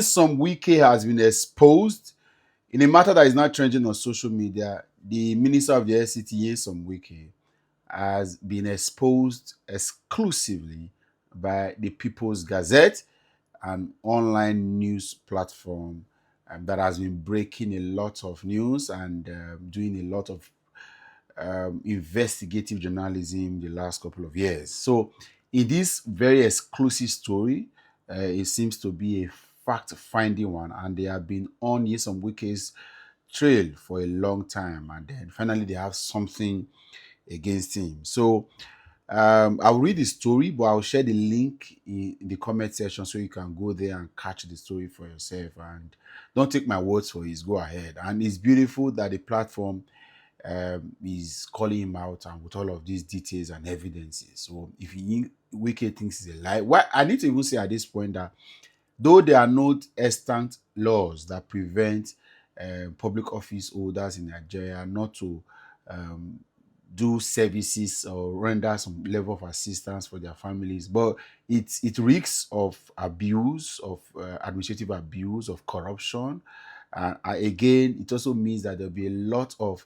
Some Wike has been exposed in a matter that is not trending on social media. The Minister of the SCT, some Wike, has been exposed exclusively by the People's Gazette, an online news platform that has been breaking a lot of news and doing a lot of investigative journalism the last couple of years. So, in this very exclusive story, it seems to be a fact-finding one, and they have been on Nyesom Wike's trail for a long time, and then finally they have something against him. So, I'll read the story, but I'll share the link in the comment section so you can go there and catch the story for yourself. And don't take my words for it. Go ahead. And it's beautiful that the platform is calling him out and with all of these details and evidences. So if Wike thinks it's a lie, why I need to even say at this point that though there are no extant laws that prevent public office holders in Nigeria not to um, do services or render some level of assistance for their families, but it reeks of abuse, of administrative abuse, of corruption. Again, it also means that there'll be a lot of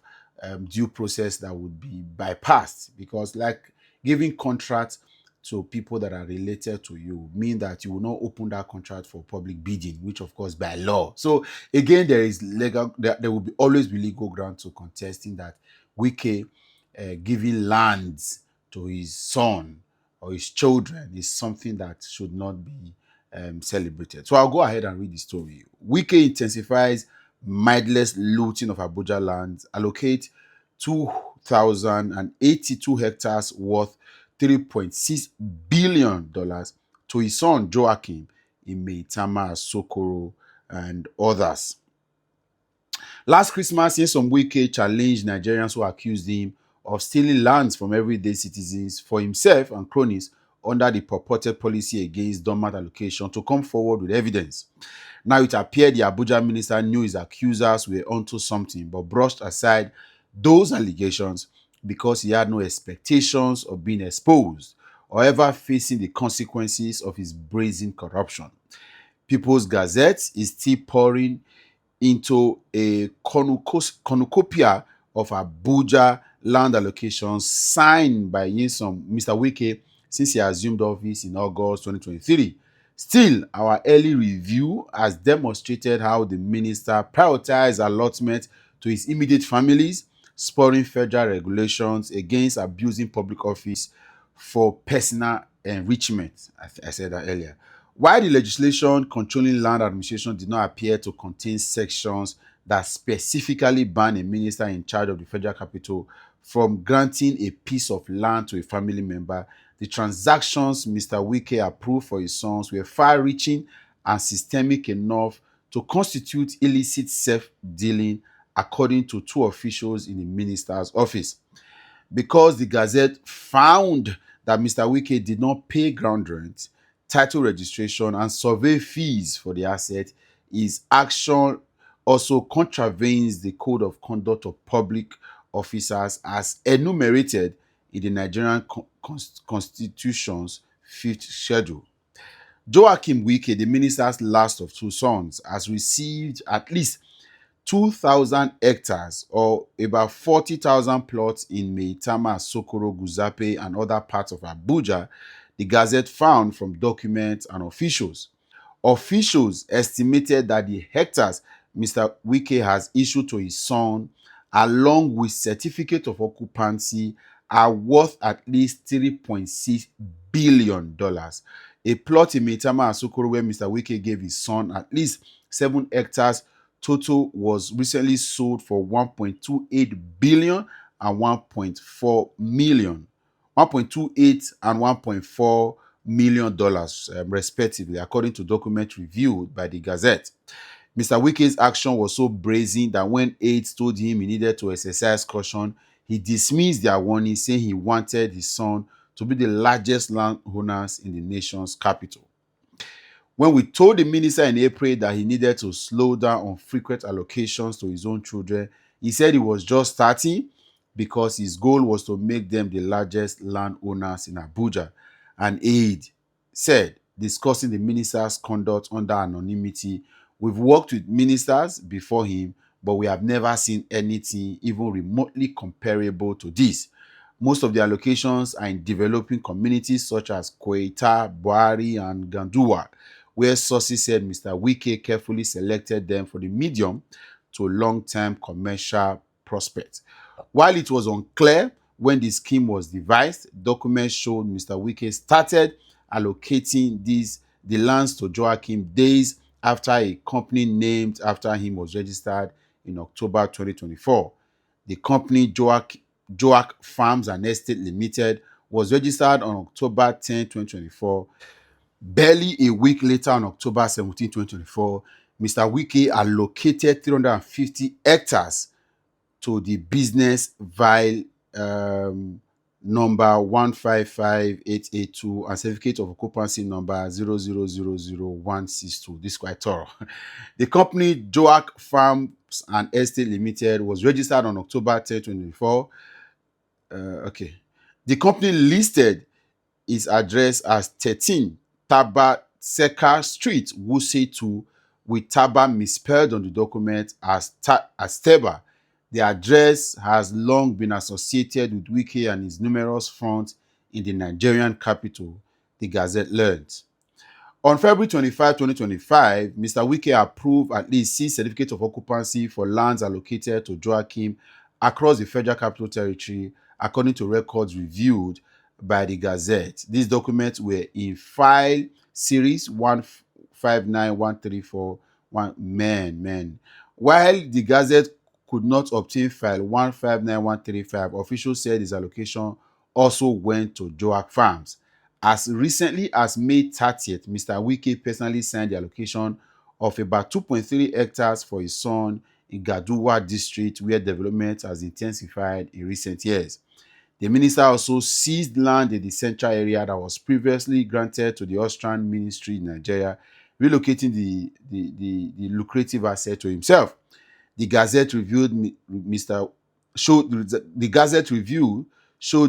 due process that would be bypassed, because like giving contracts to people that are related to you mean that you will not open that contract for public bidding, which of course by law. So again, there will be always be legal ground to contesting that Wike giving lands to his son or his children is something that should not be celebrated. So I'll go ahead and read the story. Wike intensifies mindless looting of Abuja lands, allocate 2,082 hectares worth $3.6 billion to his son Joachim in Maitama, Sokoro, and others. Last Christmas, Nyesom Wike challenged Nigerians who accused him of stealing lands from everyday citizens for himself and cronies under the purported policy against dormant allocation to come forward with evidence. Now it appeared the Abuja minister knew his accusers were onto something but brushed aside those allegations because he had no expectations of being exposed or ever facing the consequences of his brazen corruption. People's Gazette is still pouring into a cornucopia of Abuja land allocations signed by Mr. Wike since he assumed office in August 2023. Still, our early review has demonstrated how the minister prioritized allotment to his immediate families, spurring federal regulations against abusing public office for personal enrichment. I said that earlier. While the legislation controlling land administration did not appear to contain sections that specifically ban a minister in charge of the federal capital from granting a piece of land to a family member, the transactions Mr. Wike approved for his sons were far-reaching and systemic enough to constitute illicit self-dealing, according to two officials in the minister's office. Because the Gazette found that Mr. Wike did not pay ground rent, title registration, and survey fees for the asset, his action also contravenes the Code of Conduct of Public Officers as enumerated in the Nigerian Constitution's 5th schedule. Joachim Wike, the minister's last of two sons, has received at least 2,000 hectares or about 40,000 plots in Maitama, Sokoro, Guzape, and other parts of Abuja, the Gazette found from documents and officials. Officials estimated that the hectares Mr. Wike has issued to his son, along with certificate of occupancy, are worth at least $3.6 billion. A plot in Maitama and Sokoro where Mr. Wike gave his son at least 7 hectares total was recently sold for 1.28 billion and 1.4 million. 1.28 and 1.4 million dollars respectively, according to documents reviewed by the Gazette. Mr. Wike's action was so brazen that when aides told him he needed to exercise caution, he dismissed their warning, saying he wanted his son to be the largest landowners in the nation's capital. When we told the minister in April that he needed to slow down on frequent allocations to his own children, he said he was just starting because his goal was to make them the largest landowners in Abuja. An aide said discussing the minister's conduct under anonymity. We've worked with ministers before him, but we have never seen anything even remotely comparable to this. Most of the allocations are in developing communities such as Koita, Buhari, and Gandua, where sources said Mr. Wike carefully selected them for the medium to long-term commercial prospects. While it was unclear when the scheme was devised, documents showed Mr. Wike started allocating the lands to Joachim days after a company named after him was registered in October 2024. The company Joak Farms and Estate Limited was registered on October 10, 2024. Barely a week later, on October 17, 2024, Mr. Wike allocated 350 hectares to the business via number 155882 and certificate of occupancy number 0000162. This is quite thorough. The company Joak Farms and Estate Limited was registered on October 10, 2024. Okay. The company listed its address as 13 Taba Seka Street, Wuse 2, with Taba misspelled on the document as Teba. The address has long been associated with Wike and his numerous fronts in the Nigerian capital, the Gazette learned. On February 25, 2025, Mr. Wike approved at least 6 certificates of occupancy for lands allocated to Joachim across the Federal Capital Territory, according to records reviewed by the Gazette. These documents were in file series 159134. While the Gazette could not obtain file 159135, officials said his allocation also went to Joak Farms. As recently as May 30th, Mr. Wike personally signed the allocation of about 2.3 hectares for his son in Gaduwa district, where development has intensified in recent years. The minister also seized land in the central area that was previously granted to the Austrian ministry in Nigeria, relocating the lucrative asset to himself. The Gazette review showed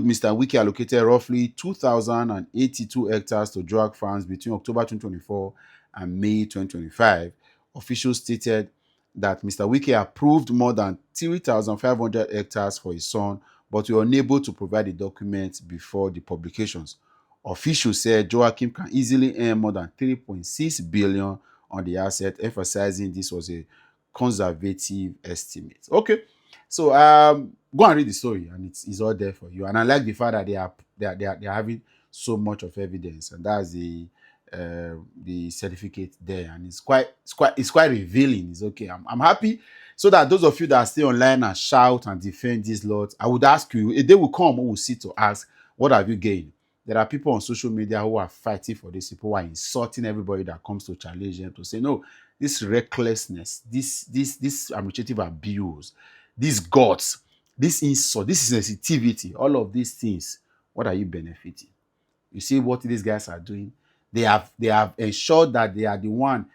Mr. Wike allocated roughly 2,082 hectares to drug farms between October 2024 and May 2025. Officials stated that Mr. Wike approved more than 3,500 hectares for his son, but were unable to provide the documents before the publications. Officials said Joachim can easily earn more than 3.6 billion on the asset, emphasizing this was a conservative estimate. Okay, so go and read the story, and it's all there for you. And I like the fact that they are having so much of evidence, and that's the certificate there, and it's quite revealing. It's okay. I'm happy. So that those of you that are still online and shout and defend this lot, I would ask you, a day will come when we'll sit to ask, what have you gained? There are people on social media who are fighting for this, people who are insulting everybody that comes to challenge them, to say, no, this recklessness, this administrative abuse, this guts, this insult, this sensitivity, all of these things, what are you benefiting? You see what these guys are doing? They have ensured that they are the one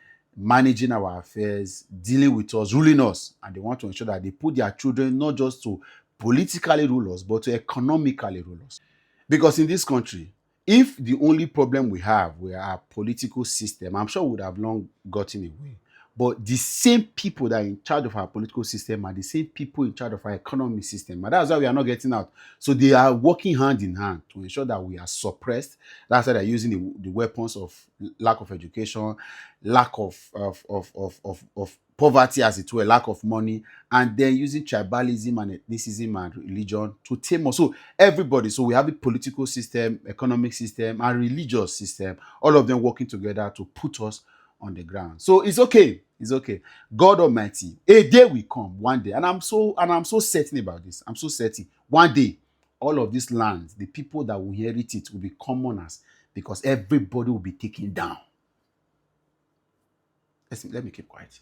managing our affairs, dealing with us, ruling us, and they want to ensure that they put their children not just to politically rule us, but to economically rule us. Because in this country, if the only problem we have were our political system, I'm sure we would have long gotten away. But the same people that are in charge of our political system are the same people in charge of our economic system. And that's why we are not getting out. So they are working hand in hand to ensure that we are suppressed. That's why they're using the weapons of lack of education, lack of poverty, as it were, lack of money, and then using tribalism and ethnicism and religion to tame us. So everybody, so we have a political system, economic system, and religious system, all of them working together to put us on the ground. So it's okay. It's okay. God Almighty, a day will come, one day, and I'm so certain about this. I'm so certain. One day, all of these lands, the people that will inherit it will be commoners, because everybody will be taken down. Let me keep quiet.